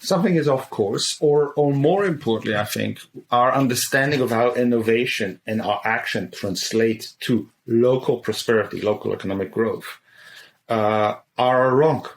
something is off course, or more importantly, I think, our understanding of how innovation and our action translate to local prosperity, local economic growth, are wrong.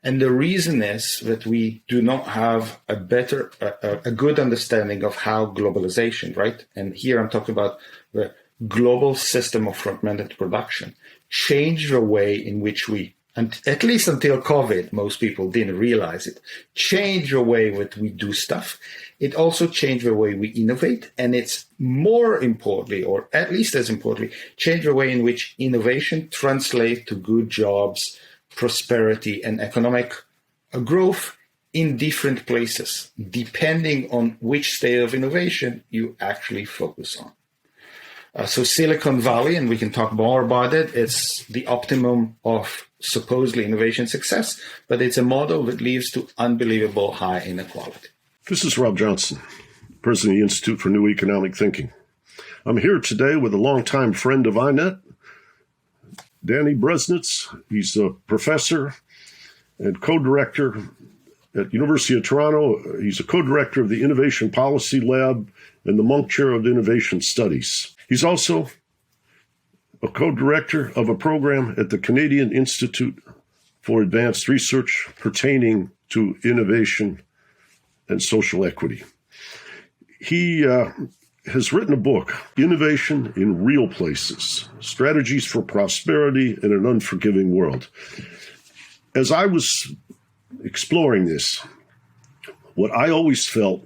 And the reason is that we do not have a good understanding of how globalization, right? And here I'm talking about the global system of fragmented production, changed the way in which we, and at least until COVID, most people didn't realize it, changed the way that we do stuff. It also changed the way we innovate. And it's more importantly, or at least as importantly, changed the way in which innovation translates to good jobs, prosperity, and economic growth in different places, depending on which state of innovation you actually focus on. So Silicon Valley, and we can talk more about it, it's the optimum of supposedly innovation success, but it's a model that leads to unbelievable high inequality. This is Rob Johnson, president of the Institute for New Economic Thinking. I'm here today with a longtime friend of INET, Danny Breznitz. He's a professor and co-director at University of Toronto. He's a co-director of the Innovation Policy Lab and the Monk Chair of Innovation Studies. He's also a co-director of a program at the Canadian Institute for Advanced Research pertaining to innovation and social equity. He has written a book, Innovation in Real Places, Strategies for Prosperity in an Unforgiving World. As I was exploring this, what I always felt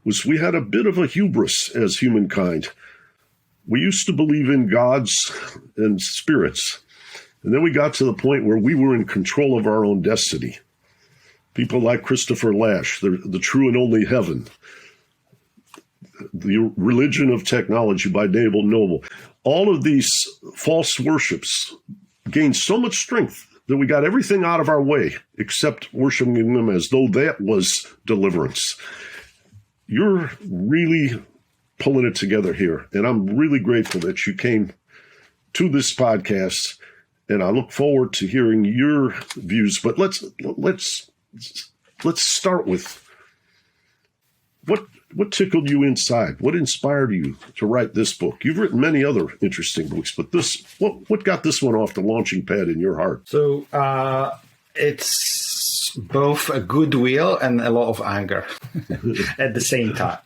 was we had a bit of a hubris as humankind. We used to believe in gods and spirits, and then we got to the point where we were in control of our own destiny. People like Christopher Lasch, the True and Only Heaven, The Religion of Technology by David Noble. All of these false worships gained so much strength that we got everything out of our way except worshiping them as though that was deliverance. You're really pulling it together here, and I'm really grateful that you came to this podcast, and I look forward to hearing your views. But let's start with what tickled you inside? What inspired you to write this book? You've written many other interesting books, but what got this one off the launching pad in your heart? So it's both a goodwill and a lot of anger at the same time.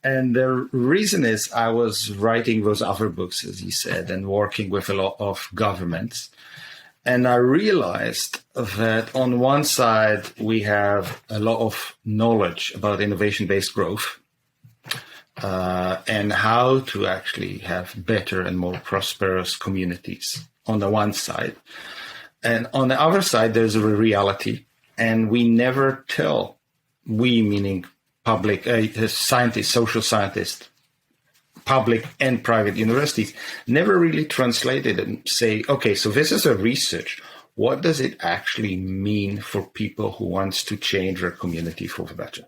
And the reason is I was writing those other books, as you said, and working with a lot of governments. And I realized that on one side, we have a lot of knowledge about innovation-based growth and how to actually have better and more prosperous communities on the one side. And on the other side, there's a reality. And we never tell, we meaning public scientists, social scientists, public and private universities, never really translated and say, okay, so this is a research. What does it actually mean for people who wants to change their community for the better?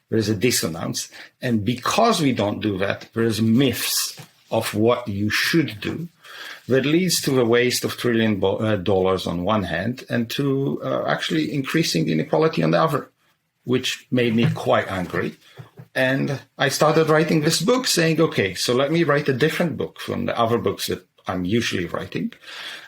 There's a dissonance. And because we don't do that, there's myths of what you should do that leads to a waste of $1 trillion on one hand and to actually increasing the inequality on the other, which made me quite angry. And I started writing this book saying, okay, so let me write a different book from the other books that I'm usually writing.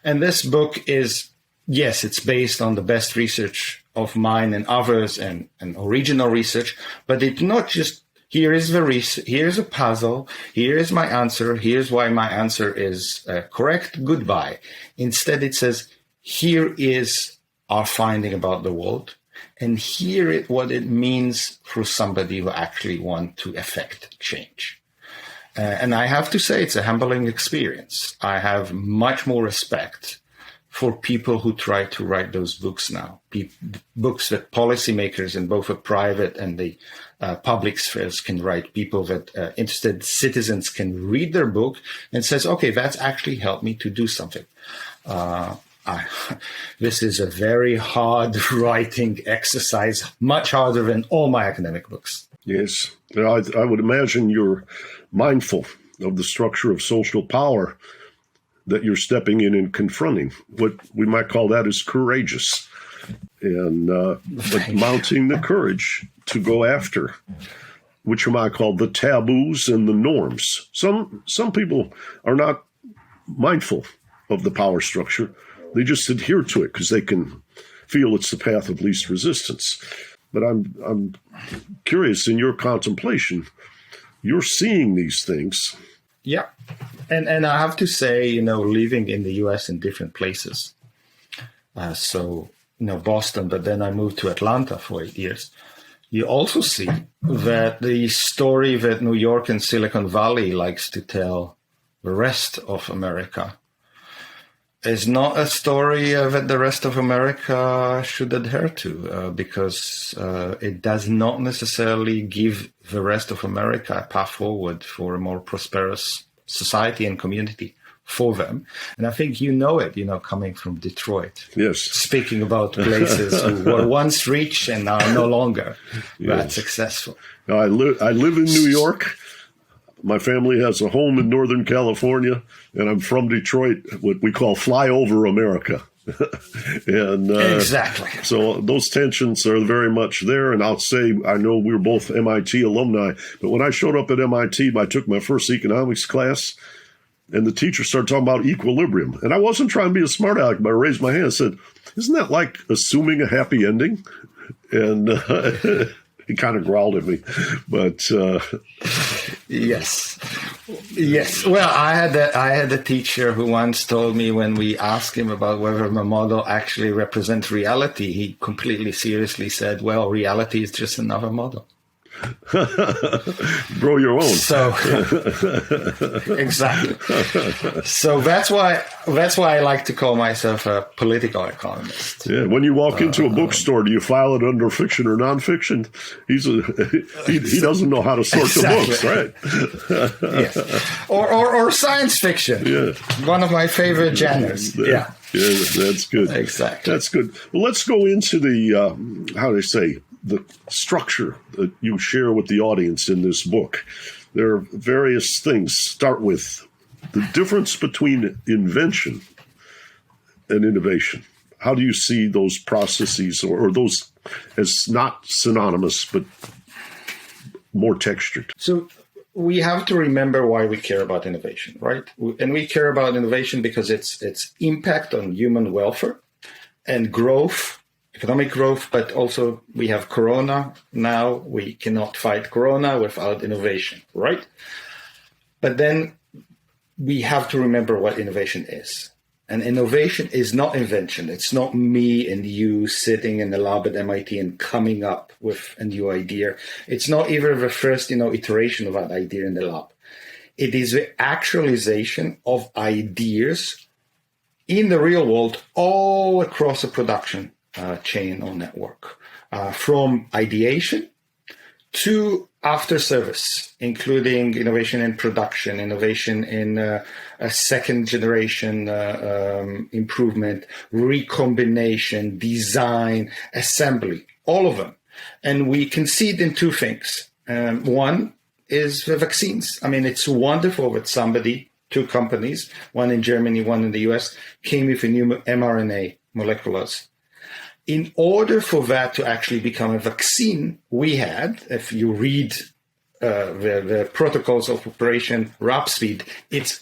And this book is, yes, it's based on the best research of mine and others and original research, but it's not just, here is the research, here's a puzzle, here is my answer, here's why my answer is correct, goodbye. Instead, it says, here is our finding about the world. And hear what it means for somebody who actually want to affect change. And I have to say, it's a humbling experience. I have much more respect for people who try to write those books now, books that policymakers in both the private and the public spheres can write, people that interested citizens can read their book and says, okay, that's actually helped me to do something. This is a very hard writing exercise, much harder than all my academic books. Yes, I would imagine you're mindful of the structure of social power that you're stepping in and confronting. What we might call that is courageous. and but mounting the courage to go after, which you might call the taboos and the norms. Some people are not mindful of the power structure. They just adhere to it because they can feel it's the path of least resistance. But I'm curious, in your contemplation, you're seeing these things. Yeah. And I have to say, living in the US in different places. Boston, but then I moved to Atlanta for 8 years. You also see that the story that New York and Silicon Valley likes to tell the rest of America is not a story that the rest of America should adhere to, because it does not necessarily give the rest of America a path forward for a more prosperous society and community for them. And I think it, coming from Detroit. Yes. Speaking about places who were once rich and are no longer that successful. Now, I live in New York. My family has a home in Northern California, and I'm from Detroit, what we call flyover America. And exactly. So those tensions are very much there. And I'll say, I know we're both MIT alumni, but when I showed up at MIT, I took my first economics class, and the teacher started talking about equilibrium. And I wasn't trying to be a smart aleck, but I raised my hand and said, isn't that like assuming a happy ending? And he kind of growled at me, but yes. Well, I had a teacher who once told me, when we asked him about whether the model actually represents reality, he completely seriously said, "Well, reality is just another model." Grow your own. So exactly. So that's why I like to call myself a political economist. Yeah. When you walk into a bookstore, do you file it under fiction or nonfiction? He doesn't know how to sort the books, right? Yes. Or science fiction. Yeah. One of my favorite genres. Yeah. Yeah, that's good. Exactly. That's good. Well, let's go into the structure that you share with the audience in this book. There are various things. Start with the difference between invention and innovation. How do you see those processes or those as not synonymous, but more textured? So we have to remember why we care about innovation, right? And we care about innovation because its impact on human welfare and growth, economic growth, but also we have Corona now. We cannot fight Corona without innovation, right? But then we have to remember what innovation is. And innovation is not invention. It's not me and you sitting in the lab at MIT and coming up with a new idea. It's not even the first, iteration of that idea in the lab. It is the actualization of ideas in the real world all across a production chain or network, from ideation to after service, including innovation in production, innovation in a second generation improvement, recombination, design, assembly, all of them. And we can see it in two things. One is the vaccines. I mean, it's wonderful that two companies, one in Germany, one in the US, came with a new mRNA moleculars. In order for that to actually become a vaccine, we had, if you read the protocols of Operation Warp Speed,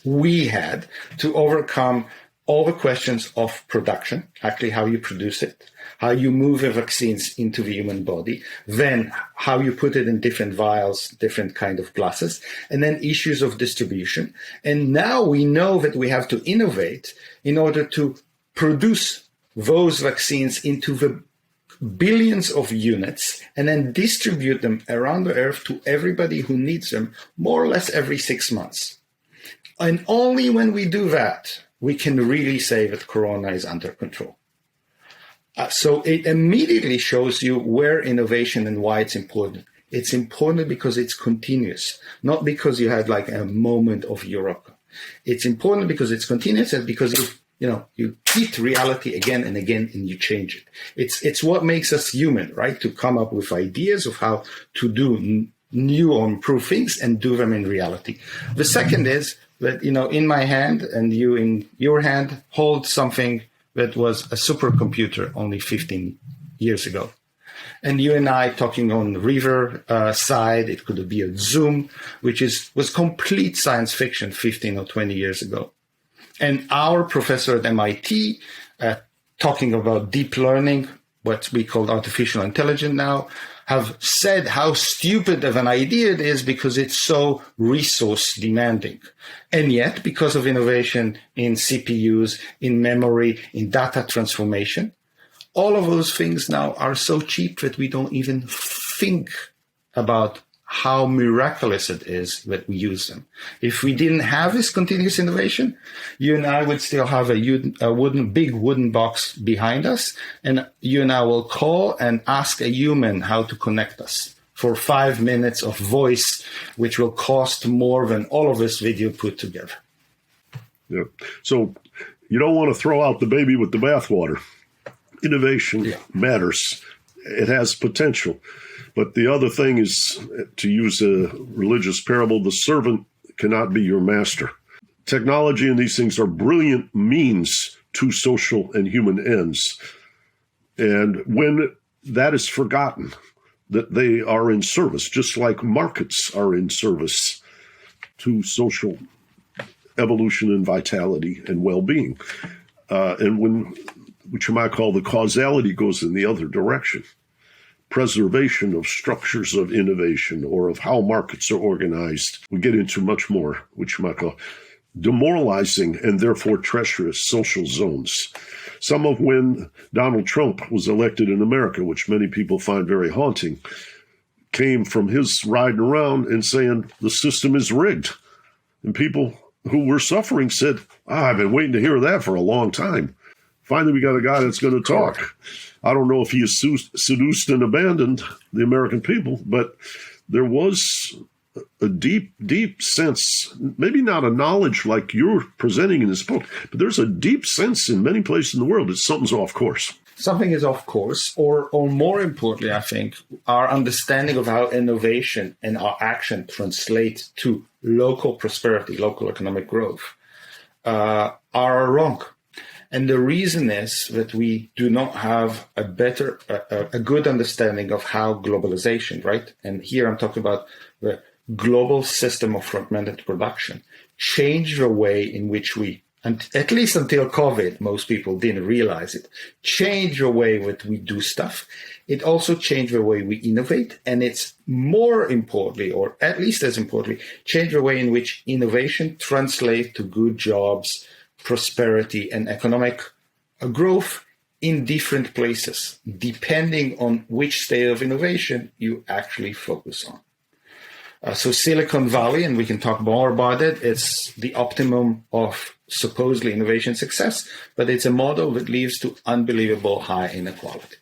we had to overcome all the questions of production, actually how you produce it, how you move the vaccines into the human body, then how you put it in different vials, different kind of glasses, and then issues of distribution. And now we know that we have to innovate in order to produce those vaccines into the billions of units and then distribute them around the earth to everybody who needs them, more or less every 6 months. And only when we do that, we can really say that Corona is under control. So it immediately shows you where innovation and why it's important. It's important because it's continuous, not because you had like a moment of Eureka. It's important because it's continuous and because you hit reality again and again and you change it. It's what makes us human, right? To come up with ideas of how to do new or improve things and do them in reality. The second is that, in my hand and you in your hand hold something that was a supercomputer only 15 years ago. And you and I talking on the river side, it could be a Zoom, which was complete science fiction 15 or 20 years ago. And our professor at MIT, talking about deep learning, what we call artificial intelligence now, have said how stupid of an idea it is because it's so resource demanding. And yet, because of innovation in CPUs, in memory, in data transformation, all of those things now are so cheap that we don't even think about how miraculous it is that we use them. If we didn't have this continuous innovation, you and I would still have a big wooden box behind us, and you and I will call and ask a human how to connect us for 5 minutes of voice, which will cost more than all of this video put together. Yeah. So you don't want to throw out the baby with the bathwater. Innovation matters. It has potential. But the other thing is, to use a religious parable, the servant cannot be your master. Technology and these things are brilliant means to social and human ends. And when that is forgotten, that they are in service, just like markets are in service to social evolution and vitality and well-being. And when, which you might call the causality, goes in the other direction. Preservation of structures of innovation or of how markets are organized. We get into much more, which you might call demoralizing and therefore treacherous social zones. Some of when Donald Trump was elected in America, which many people find very haunting, came from his riding around and saying the system is rigged. And people who were suffering said, I've been waiting to hear that for a long time. Finally, we got a guy that's going to talk. I don't know if he has seduced and abandoned the American people, but there was a deep, deep sense, maybe not a knowledge like you're presenting in this book, but there's a deep sense in many places in the world that something's off course. Something is off course, or more importantly, I think, our understanding of how innovation and our action translate to local prosperity, local economic growth, are wrong. And the reason is that we do not have a good understanding of how globalization, right? And here I'm talking about the global system of fragmented production, changed the way in which we, and at least until COVID, most people didn't realize it, changed the way that we do stuff. It also changed the way we innovate. And it's more importantly, or at least as importantly, changed the way in which innovation translates to good jobs, prosperity, and economic growth in different places, depending on which state of innovation you actually focus on. So Silicon Valley, and we can talk more about it, it's the optimum of supposedly innovation success, but it's a model that leads to unbelievable high inequality.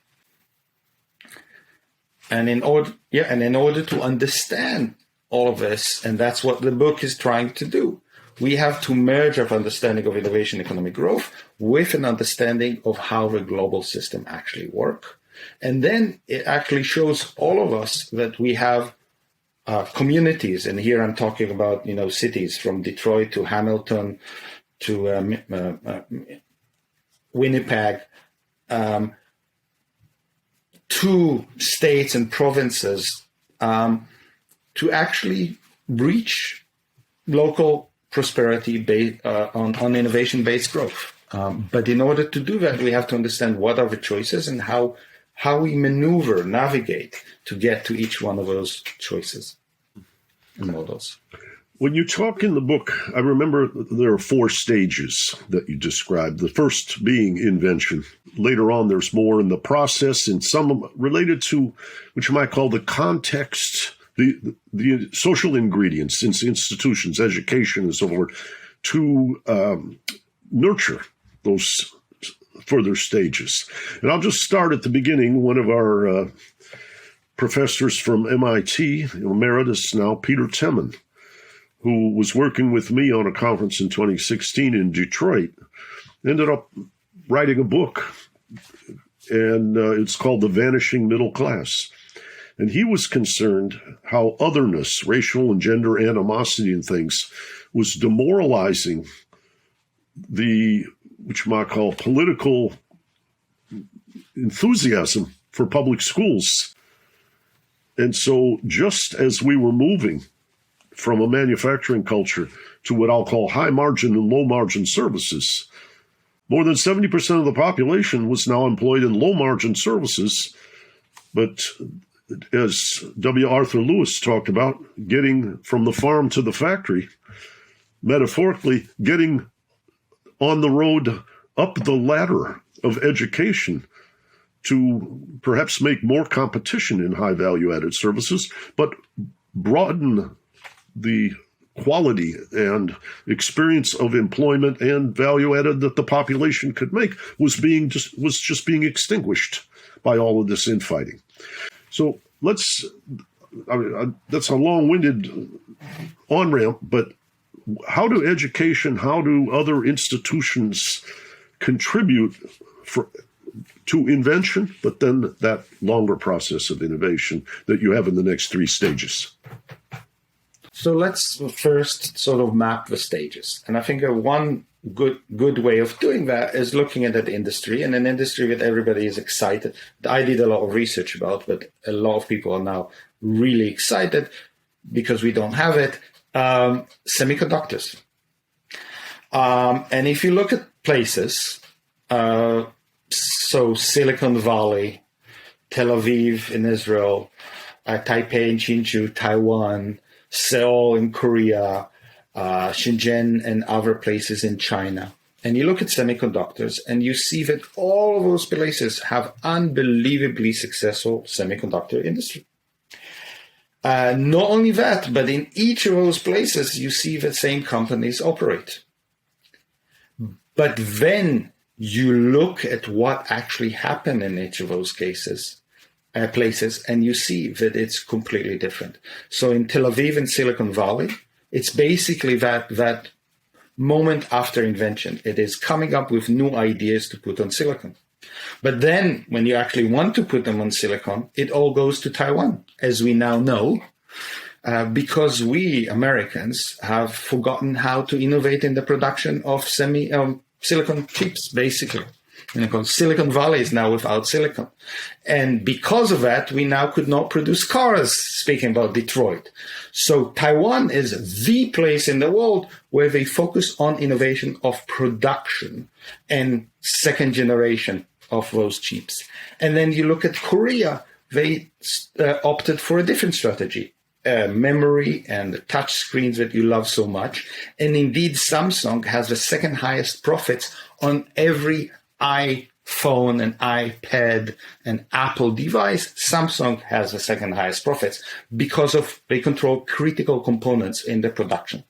And in order to understand all of this, and that's what the book is trying to do, we have to merge our understanding of innovation and economic growth with an understanding of how the global system actually works. And then it actually shows all of us that we have communities. And here I'm talking about, cities from Detroit to Hamilton to Winnipeg, to states and provinces to actually reach local prosperity based on innovation-based growth. But in order to do that, we have to understand what are the choices and how we maneuver, navigate to get to each one of those choices and models. When you talk in the book, I remember there are 4 stages that you described. The first being invention. Later on, there's more in the process and some related to what you might call the context, the social ingredients, institutions, education, and so forth, to nurture those further stages. And I'll just start at the beginning. One of our professors from MIT, emeritus now, Peter Temin, who was working with me on a conference in 2016 in Detroit, ended up writing a book, and it's called The Vanishing Middle Class. And he was concerned how otherness, racial and gender animosity and things, was demoralizing the, which you might call, political enthusiasm for public schools. And so just as we were moving from a manufacturing culture to what I'll call high margin and low margin services, more than 70% of the population was now employed in low margin services. But as W. Arthur Lewis talked about, getting from the farm to the factory, metaphorically, getting on the road up the ladder of education to perhaps make more competition in high value added services, but broaden the quality and experience of employment and value added that the population could make was just being extinguished by all of this infighting. So that's a long-winded on-ramp, but how do education, how do other institutions contribute to invention, but then that longer process of innovation that you have in the next three stages? So let's first sort of map the stages. And I think one good way of doing that is looking at that industry, and an industry that everybody is excited. I did a lot of research about, but a lot of people are now really excited because we don't have it. Semiconductors. And if you look at places, so Silicon Valley, Tel Aviv in Israel, Taipei and Hsinchu, Taiwan, Seoul in Korea, Shenzhen and other places in China. And you look at semiconductors and you see that all of those places have unbelievably successful semiconductor industry. Not only that, but in each of those places, you see the same companies operate. But then you look at what actually happened in each of those places, and you see that it's completely different. So in Tel Aviv and Silicon Valley, it's basically that moment after invention. It is coming up with new ideas to put on silicon. But then when you actually want to put them on silicon, it all goes to Taiwan, as we now know, because we Americans have forgotten how to innovate in the production of silicon chips, basically. Silicon Valley is now without silicon. And because of that, we now could not produce cars, speaking about Detroit. So Taiwan is the place in the world where they focus on innovation of production and second generation of those chips. And then you look at Korea, they opted for a different strategy. Memory and the touch screens that you love so much. And indeed, Samsung has the second highest profits on every iPhone and iPad and Apple device. Samsung has the second highest profits because they control critical components in the production.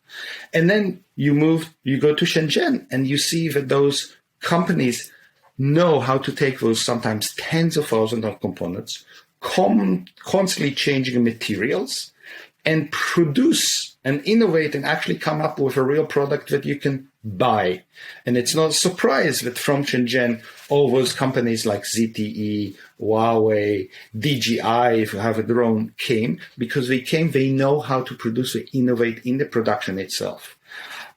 And then you go to Shenzhen and you see that those companies know how to take those sometimes tens of thousands of components, constantly changing materials, and produce and innovate and actually come up with a real product that you can buy. And it's not a surprise that from Shenzhen, all those companies like ZTE, Huawei, DJI, if you have a drone, came because they know how to produce and innovate in the production itself.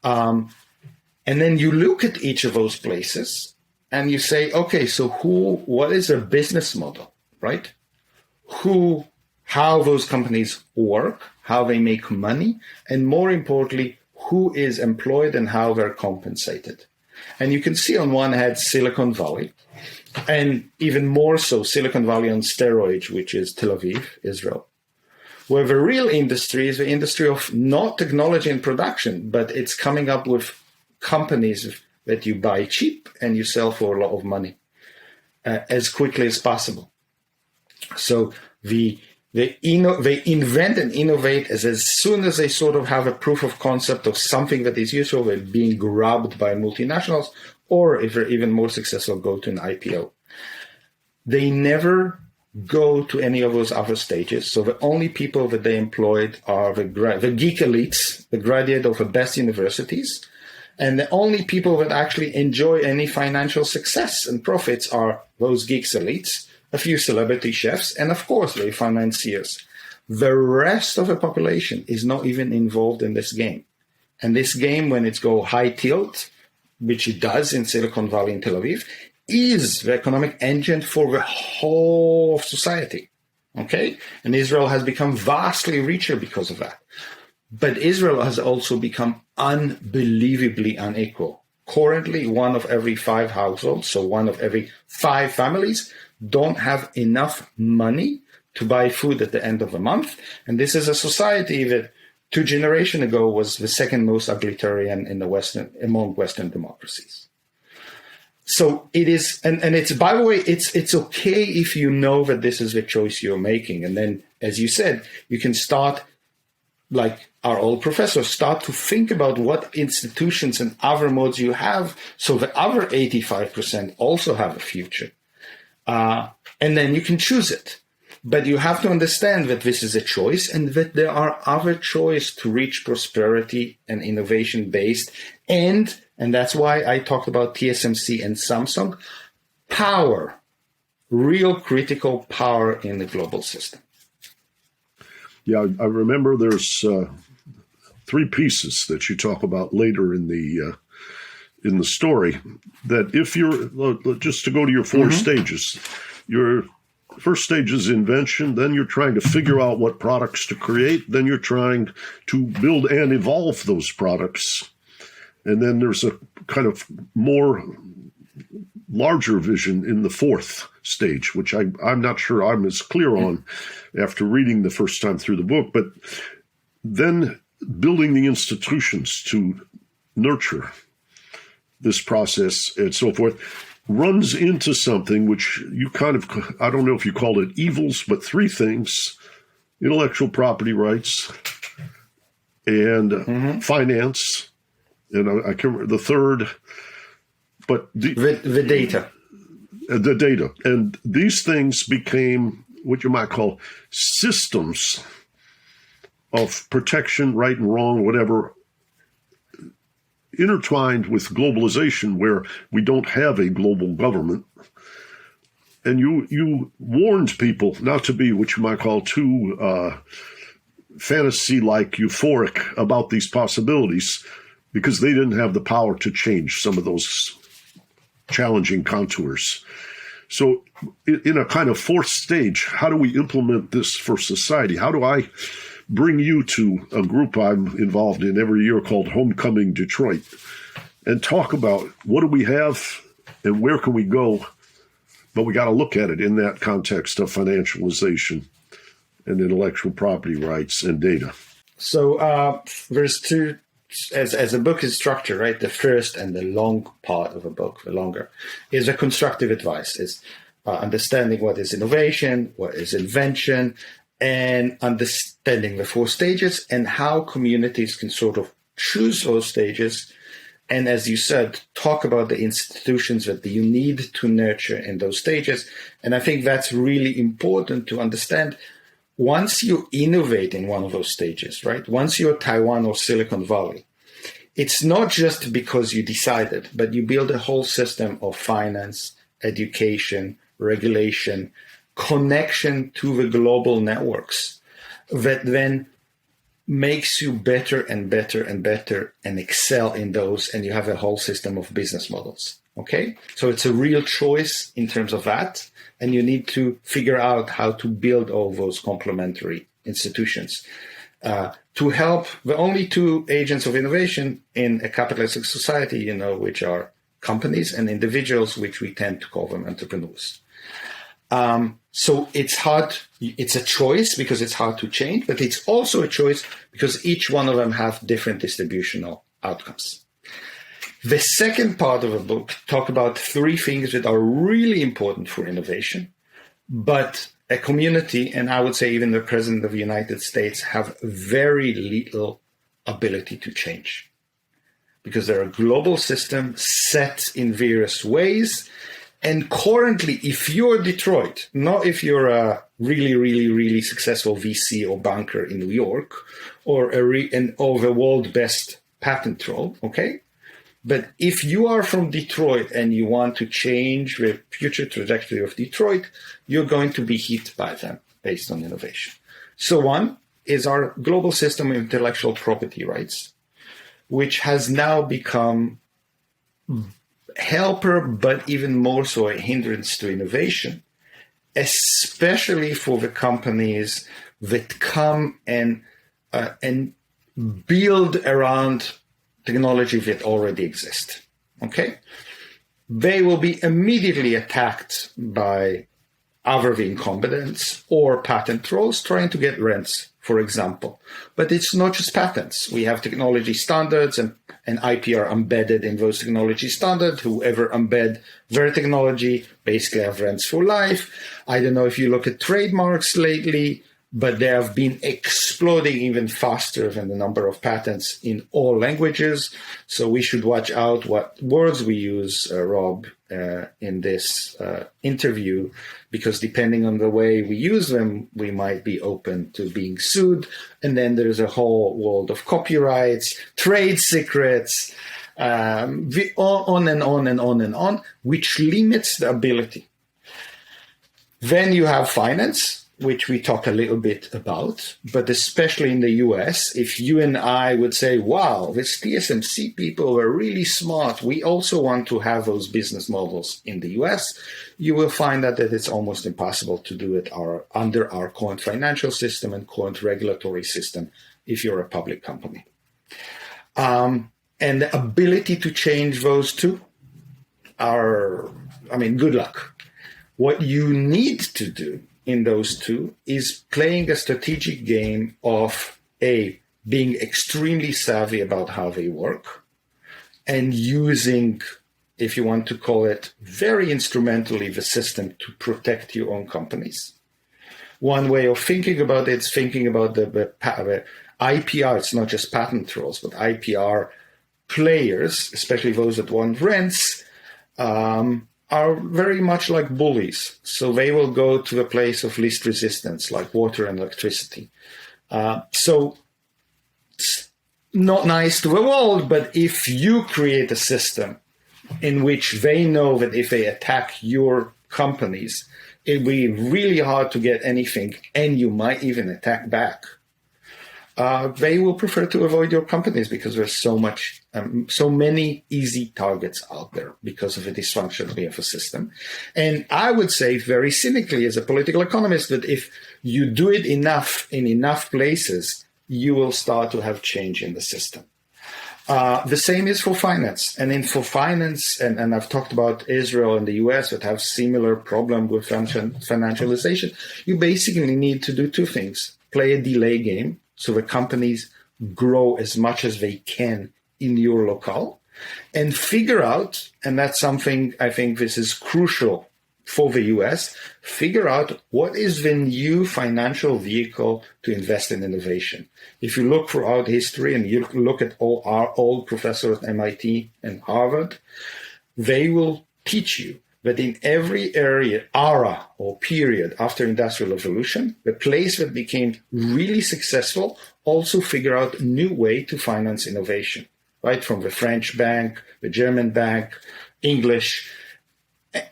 And then you look at each of those places and you say, okay, so what is their business model, right? How those companies work, how they make money, and more importantly, who is employed and how they're compensated. And you can see on one hand Silicon Valley, and even more so Silicon Valley on steroids, which is Tel Aviv, Israel, where the real industry is the industry of not technology and production, but it's coming up with companies that you buy cheap and you sell for a lot of money as quickly as possible. So they invent and innovate as soon as they sort of have a proof of concept of something that is useful, they're being grabbed by multinationals, or if they're even more successful, go to an IPO. They never go to any of those other stages. So the only people that they employed are the geek elites, the graduate of the best universities, and the only people that actually enjoy any financial success and profits are those geeks elites, a few celebrity chefs, and of course, the financiers. The rest of the population is not even involved in this game. And this game, when it goes high tilt, which it does in Silicon Valley and Tel Aviv, is the economic engine for the whole of society. Okay? And Israel has become vastly richer because of that. But Israel has also become unbelievably unequal. Currently, 1 of every 5 households, so 1 of every 5 families, don't have enough money to buy food at the end of the month. And this is a society that 2 generations ago was the second most egalitarian in the among Western democracies. So it is, and it's, by the way, it's okay if you know that this is the choice you're making. And then, as you said, you can start, like our old professors, start to think about what institutions and other modes you have, so the other 85% also have a future. And then you can choose it. But you have to understand that this is a choice and that there are other choices to reach prosperity and innovation based. And that's why I talked about TSMC and Samsung, power, real critical power in the global system. Yeah, I remember there's 3 pieces that you talk about later in the story. That if you're, just to go to your 4 stages, your first stage is invention, then you're trying to figure out what products to create, then you're trying to build and evolve those products. And then there's a kind of more larger vision in the 4th stage, which I'm not sure I'm as clear on after reading the first time through the book, but then building the institutions to nurture this process and so forth runs into something which you kind of, I don't know if you call it evils, but 3 things: intellectual property rights and finance. And I can't remember the third, but the data. The data. And these things became what you might call systems of protection, right and wrong, whatever, intertwined with globalization, where we don't have a global government. And you warned people not to be what you might call too fantasy-like euphoric about these possibilities, because they didn't have the power to change some of those challenging contours. So in a kind of 4th stage, how do we implement this for society? How do I bring you to a group I'm involved in every year called Homecoming Detroit and talk about what do we have and where can we go? But we got to look at it in that context of financialization and intellectual property rights and data. So there's 2, as a book is structured, right? The first and the long part of a book, the longer, is a constructive advice, is understanding what is innovation, what is invention, and understanding the 4 stages and how communities can sort of choose those stages. And as you said, talk about the institutions that you need to nurture in those stages. And I think that's really important to understand. Once you innovate in one of those stages, right? Once you're Taiwan or Silicon Valley, it's not just because you decided, but you build a whole system of finance, education, regulation, connection to the global networks that then makes you better and better and better and excel in those. And you have a whole system of business models. Okay. So it's a real choice in terms of that. And you need to figure out how to build all those complementary institutions to help the only 2 agents of innovation in a capitalistic society, which are companies and individuals, which we tend to call them entrepreneurs. So it's hard. It's a choice because it's hard to change, but it's also a choice because each one of them have different distributional outcomes. The second part of the book talk about 3 things that are really important for innovation, but a community, and I would say even the President of the United States, have very little ability to change because they're a global system set in various ways. And currently, if you're Detroit, not if you're a really, really, really successful VC or banker in New York or the world best patent troll, okay? But if you are from Detroit and you want to change the future trajectory of Detroit, you're going to be hit by them based on innovation. So 1 is our global system of intellectual property rights, which has now become helper, but even more so a hindrance to innovation, especially for the companies that come and build around technology that already exists. Okay? They will be immediately attacked by other incumbents or patent trolls trying to get rents, for example. But it's not just patents. We have technology standards and IP are embedded in those technology standards. Whoever embed their technology basically have rents for life. I don't know if you look at trademarks lately, but they have been exploding even faster than the number of patents in all languages. So we should watch out what words we use, Rob, in this interview, because depending on the way we use them, we might be open to being sued. And then there's a whole world of copyrights, trade secrets, on and on and on and on, which limits the ability. Then you have finance, which we talk a little bit about, but especially in the US, if you and I would say, wow, these TSMC people are really smart, we also want to have those business models in the US, you will find that it's almost impossible to do it under our current financial system and current regulatory system if you're a public company. And the ability to change those two good luck. What you need to do in those two is playing a strategic game of being extremely savvy about how they work and using, if you want to call it, very instrumentally the system to protect your own companies. One way of thinking about it is thinking about the IPR. It's not just patent trolls, but IPR players, especially those that want rents, are very much like bullies. So they will go to the place of least resistance, like water and electricity. So it's not nice to the world, but if you create a system in which they know that if they attack your companies, it'll be really hard to get anything, and you might even attack back. They will prefer to avoid your companies because there's so many easy targets out there because of the dysfunction of the system. And I would say very cynically as a political economist that if you do it enough in enough places, you will start to have change in the system. The same is for finance. And for finance, and I've talked about Israel and the US that have similar problem with financialization, you basically need to do two things. Play a delay game, so the companies grow as much as they can in your locale, and figure out, and that's something I think this is crucial for the US, figure out what is the new financial vehicle to invest in innovation. If you look throughout history and you look at all our old professors at MIT and Harvard, they will teach you that in every era or period after Industrial Revolution, the place that became really successful also figure out a new way to finance innovation, right? From the French bank, the German bank, English.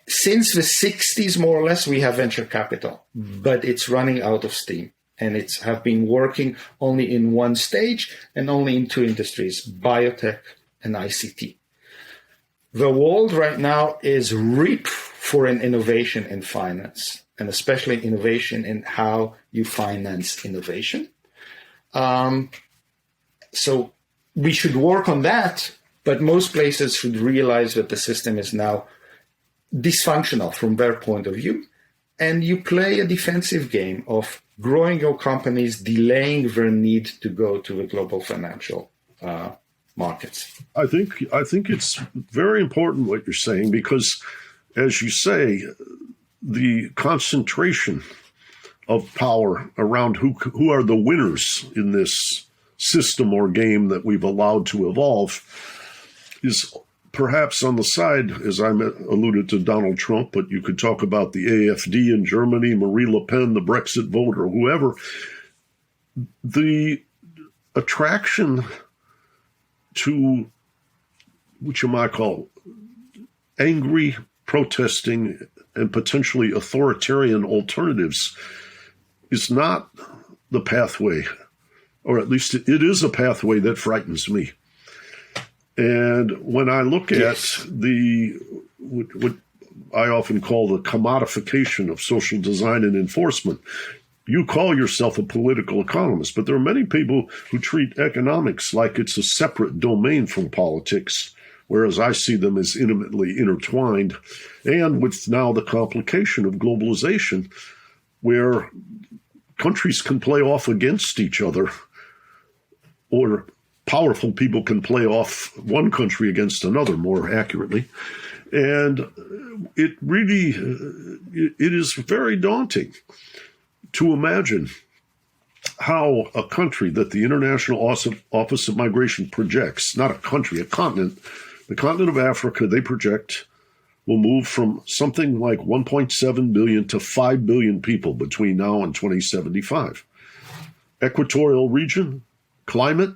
Since the 60s, more or less, we have venture capital, but it's running out of steam. And it's have been working only in one stage and only in two industries, biotech and ICT. The world right now is ripe for an innovation in finance, and especially innovation in how you finance innovation. So we should work on that, but most places should realize that the system is now dysfunctional from their point of view, and you play a defensive game of growing your companies, delaying their need to go to the global financial markets. I think it's very important what you're saying, because, as you say, the concentration of power around who are the winners in this system or game that we've allowed to evolve is perhaps on the side, as I alluded to Donald Trump, but you could talk about the AfD in Germany, Marie Le Pen, the Brexit vote, or whoever. The attraction to what you might call angry, protesting, and potentially authoritarian alternatives is not the pathway, or at least it is a pathway that frightens me. And when I look Yes. at what I often call the commodification of social design and enforcement, you call yourself a political economist, but there are many people who treat economics like it's a separate domain from politics, whereas I see them as intimately intertwined. And with now the complication of globalization, where countries can play off against each other, or powerful people can play off one country against another more accurately. And it really, it is very daunting to imagine how a country that the International Office of Migration projects, not a country, a continent, the continent of Africa, they project will move from something like 1.7 billion to 5 billion people between now and 2075. Equatorial region, climate,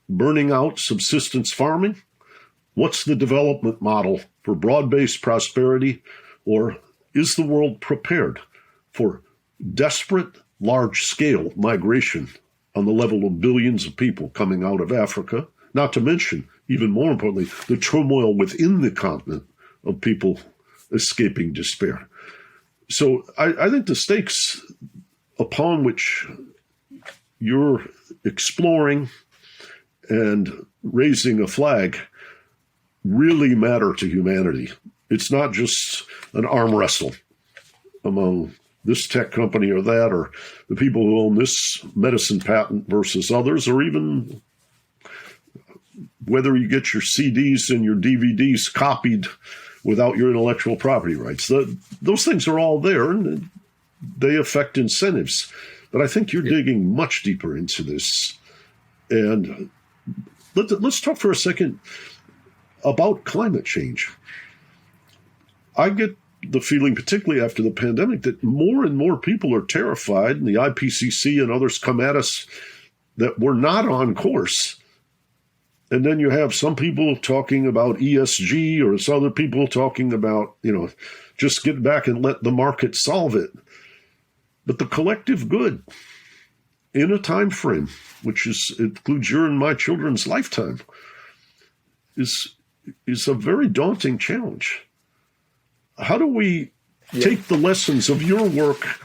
burning out subsistence farming. What's the development model for broad-based prosperity? Or is the world prepared for desperate, large-scale migration on the level of billions of people coming out of Africa? Not to mention, even more importantly, the turmoil within the continent of people escaping despair. So I think the stakes upon which you're exploring and raising a flag really matter to humanity. It's not just an arm wrestle among this tech company or that, or the people who own this medicine patent versus others, or even whether you get your CDs and your DVDs copied without your intellectual property rights. Those things are all there, and they affect incentives. But I think you're digging much deeper into this. And let's talk for a second about climate change. I get the feeling, particularly after the pandemic, that more and more people are terrified, and the IPCC and others come at us that we're not on course. And then you have some people talking about ESG, or some other people talking about, just get back and let the market solve it. But the collective good in a time frame, which includes your and my children's lifetime, is a very daunting challenge. How do we take the lessons of your work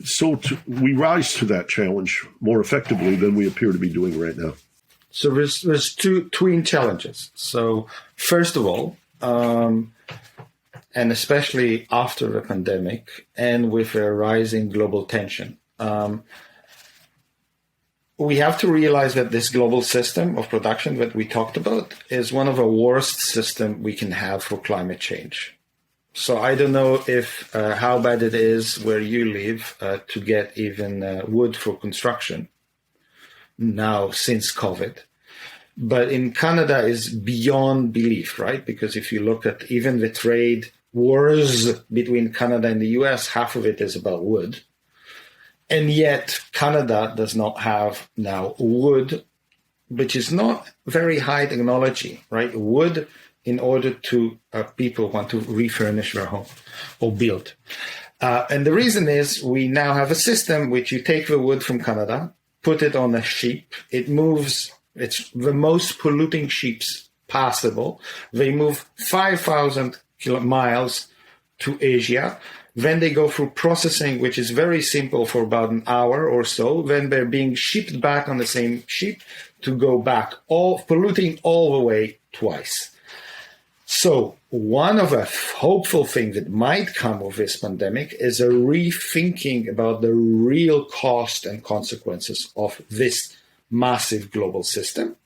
so we rise to that challenge more effectively than we appear to be doing right now? So there's two twin challenges. So first of all, and especially after the pandemic and with a rising global tension, we have to realize that this global system of production that we talked about is one of the worst systems we can have for climate change. So I don't know if how bad it is where you live to get even wood for construction now since COVID. But in Canada is beyond belief, right? Because if you look at even the trade wars between Canada and the US, half of it is about wood. And yet Canada does not have now wood, which is not very high technology, right? Wood in order to people want to refurnish their home or build. And the reason is we now have a system which you take the wood from Canada, put it on a ship, it moves, it's the most polluting ships possible. They move 5,000 miles to Asia. Then they go through processing, which is very simple for about an hour or so. Then they're being shipped back on the same ship to go back, all polluting all the way twice. So one of the hopeful things that might come of this pandemic is a rethinking about the real cost and consequences of this massive global system.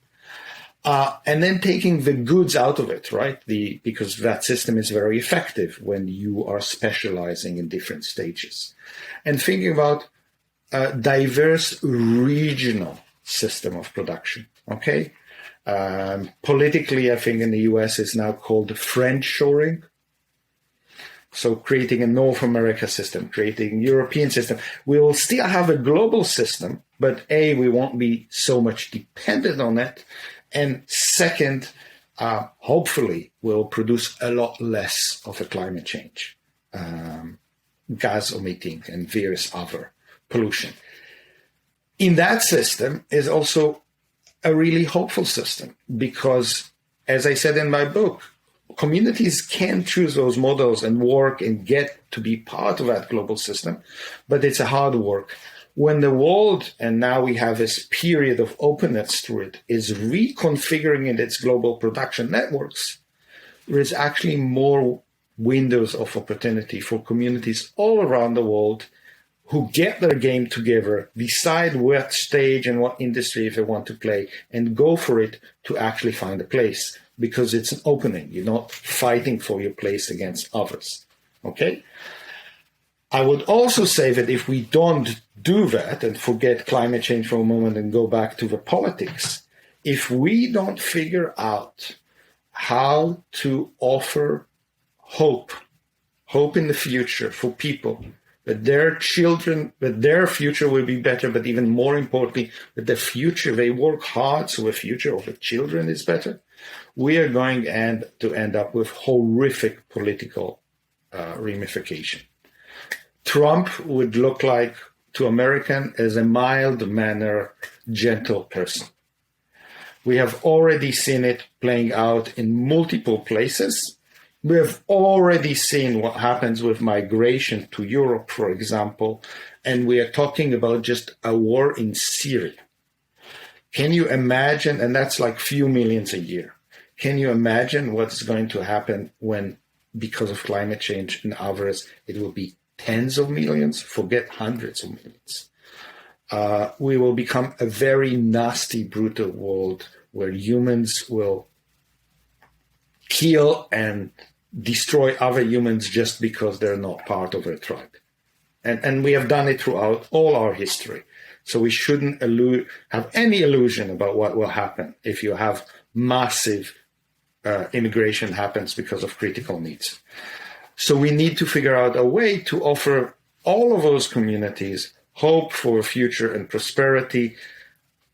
And then taking the goods out of it, right? Because that system is very effective when you are specializing in different stages. And thinking about a diverse regional system of production, okay? Politically, I think in the US is now called friendshoring. So creating a North America system, creating a European system. We will still have a global system, but we won't be so much dependent on it. And second, hopefully we'll produce a lot less of a climate change, gas emitting and various other pollution. In that system is also a really hopeful system because, as I said in my book, communities can choose those models and work and get to be part of that global system, but it's a hard work. When the world, and now we have this period of openness to it, is reconfiguring in its global production networks, there is actually more windows of opportunity for communities all around the world who get their game together, decide what stage and what industry they want to play, and go for it to actually find a place, because it's an opening. You're not fighting for your place against others, okay? I would also say that if we don't do that and forget climate change for a moment and go back to the politics, if we don't figure out how to offer hope in the future for people, that their children, that their future will be better, but even more importantly, that the future, they work hard so the future of the children is better, we are going to end up with horrific political ramification. Trump would look like to American as a mild-mannered, gentle person. We have already seen it playing out in multiple places. We have already seen what happens with migration to Europe, for example, and we are talking about just a war in Syria. Can you imagine, and that's like few millions a year, can you imagine what's going to happen when, because of climate change and others, it will be tens of millions, forget hundreds of millions. We will become a very nasty, brutal world where humans will kill and destroy other humans just because they're not part of a tribe. And we have done it throughout all our history. So we shouldn't have any illusion about what will happen if you have massive immigration happens because of critical needs. So we need to figure out a way to offer all of those communities hope for a future and prosperity,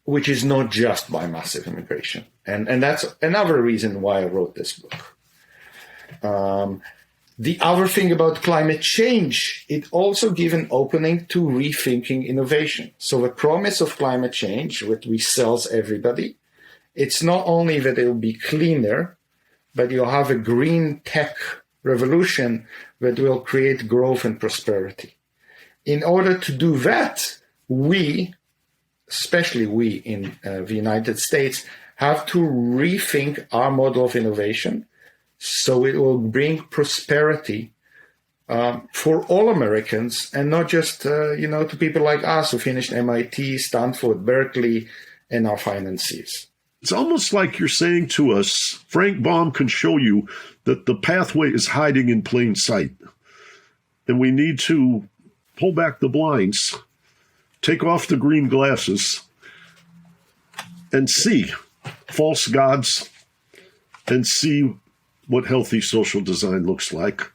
which is not just by massive immigration. And that's another reason why I wrote this book. The other thing about climate change, it also gives an opening to rethinking innovation. So the promise of climate change, which we sells everybody, it's not only that it will be cleaner, but you'll have a green tech revolution that will create growth and prosperity. In order to do that, we, especially we in the United States, have to rethink our model of innovation so it will bring prosperity for all Americans and not just to people like us who finished MIT, Stanford, Berkeley, and our financiers. It's almost like you're saying to us, Frank Baum can show you that the pathway is hiding in plain sight. And we need to pull back the blinds, take off the green glasses, and see false gods and see what healthy social design looks like.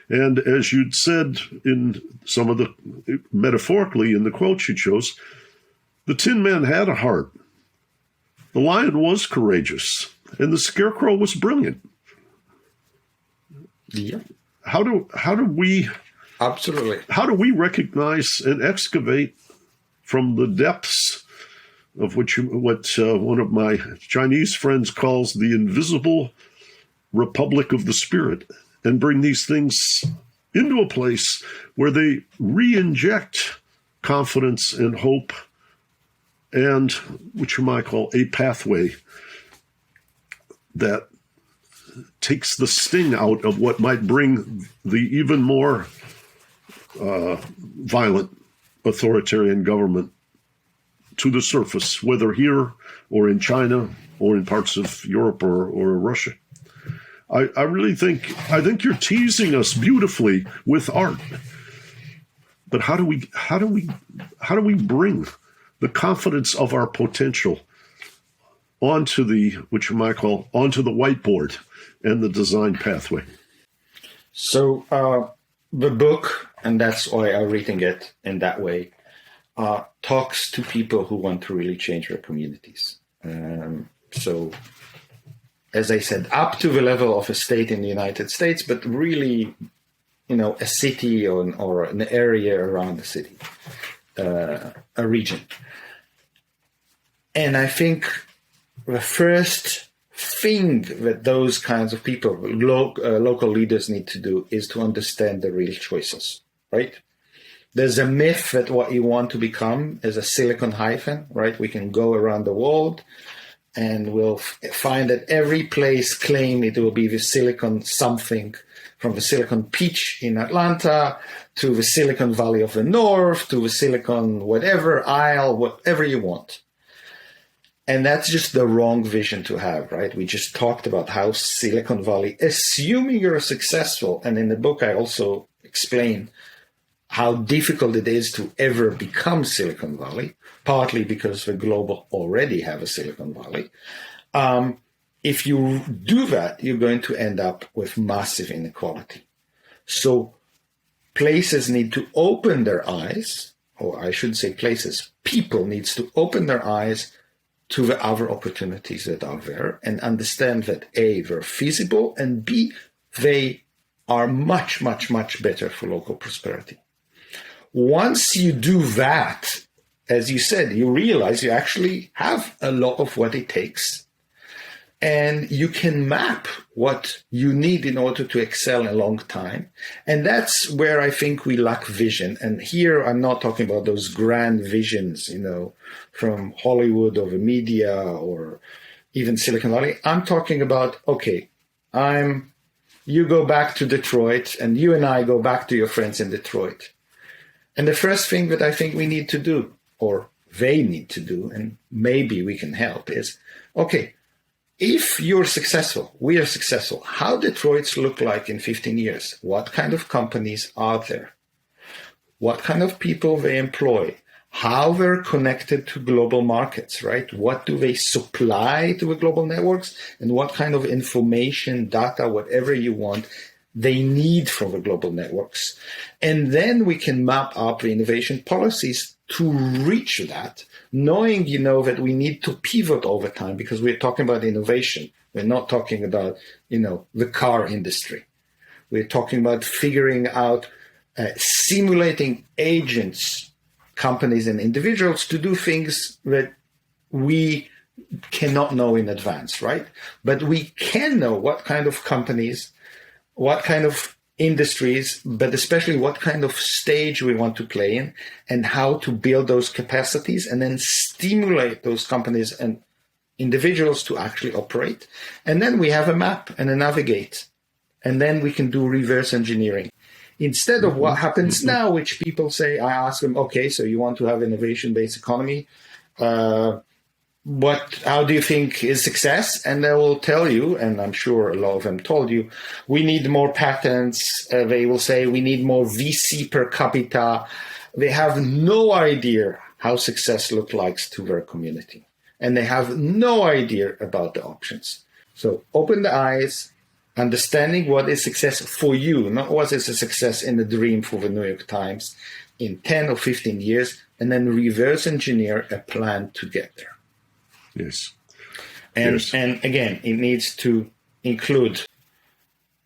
And as you'd said in some of the, metaphorically in the quotes you chose, the Tin Man had a heart. The lion was courageous, and the scarecrow was brilliant. Yeah. How do we Absolutely. How do we recognize and excavate from the depths of what one of my Chinese friends calls the invisible republic of the spirit, and bring these things into a place where they re-inject confidence and hope and what you might call a pathway that takes the sting out of what might bring the even more violent authoritarian government to the surface, whether here or in China or in parts of Europe or Russia. I really think you're teasing us beautifully with art. But how do we bring the confidence of our potential onto the whiteboard and the design pathway? So the book, and that's why I'm reading it in that way, talks to people who want to really change their communities. So, as I said, up to the level of a state in the United States, but really, a city or an area around the city, a region. And I think the first thing that those kinds of people, local leaders need to do is to understand the real choices, right? There's a myth that what you want to become is a silicon hyphen, right? We can go around the world and we'll find that every place claim it will be the silicon something, from the Silicon Peach in Atlanta to the Silicon Valley of the North to the Silicon whatever, Isle, whatever you want. And that's just the wrong vision to have, right? We just talked about how Silicon Valley, assuming you're successful, and in the book I also explain how difficult it is to ever become Silicon Valley, partly because the global already have a Silicon Valley. If you do that, you're going to end up with massive inequality. So places need to open their eyes, or I should say places, people needs to open their eyes to the other opportunities that are there and understand that A, they're feasible, and B, they are much, much, much better for local prosperity. Once you do that, as you said, you realize you actually have a lot of what it takes. And you can map what you need in order to excel a long time. And that's where I think we lack vision. And here I'm not talking about those grand visions, from Hollywood or the media or even Silicon Valley. I'm talking about, okay, you go back to Detroit and you and I go back to your friends in Detroit. And the first thing that I think we need to do, or they need to do, and maybe we can help, is, okay, if you're successful, we are successful, how Detroit's look like in 15 years? What kind of companies are there? What kind of people they employ? How they're connected to global markets, right? What do they supply to the global networks? And what kind of information, data, whatever you want, they need from the global networks? And then we can map up the innovation policies to reach that, knowing, that we need to pivot over time because we're talking about innovation. We're not talking about, the car industry. We're talking about figuring out, simulating agents, companies and individuals to do things that we cannot know in advance, right? But we can know what kind of companies, what kind of industries, but especially what kind of stage we want to play in and how to build those capacities and then stimulate those companies and individuals to actually operate. And then we have a map and a navigate. And then we can do reverse engineering. Instead of what happens now, which people say, I ask them, okay, so you want to have innovation-based economy. How do you think is success? And they will tell you, and I'm sure a lot of them told you, we need more patents. They will say we need more VC per capita. They have no idea how success looks like to their community. And they have no idea about the options. So open the eyes, understanding what is success for you, not what is a success in the dream for the New York Times in 10 or 15 years, and then reverse engineer a plan to get there. Yes. And again, it needs to include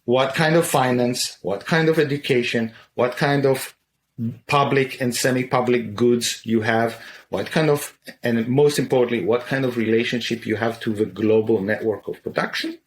what kind of finance, what kind of education, what kind of public and semi-public goods you have, what kind of, and most importantly, what kind of relationship you have to the global network of production,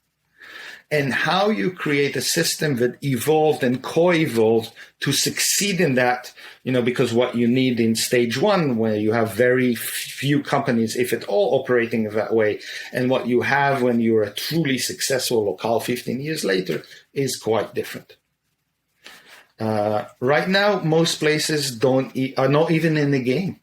and how you create a system that evolved and co-evolved to succeed in that, because what you need in stage one, where you have very few companies, if at all, operating that way, and what you have when you're a truly successful locale 15 years later is quite different. Right now, most places are not even in the game.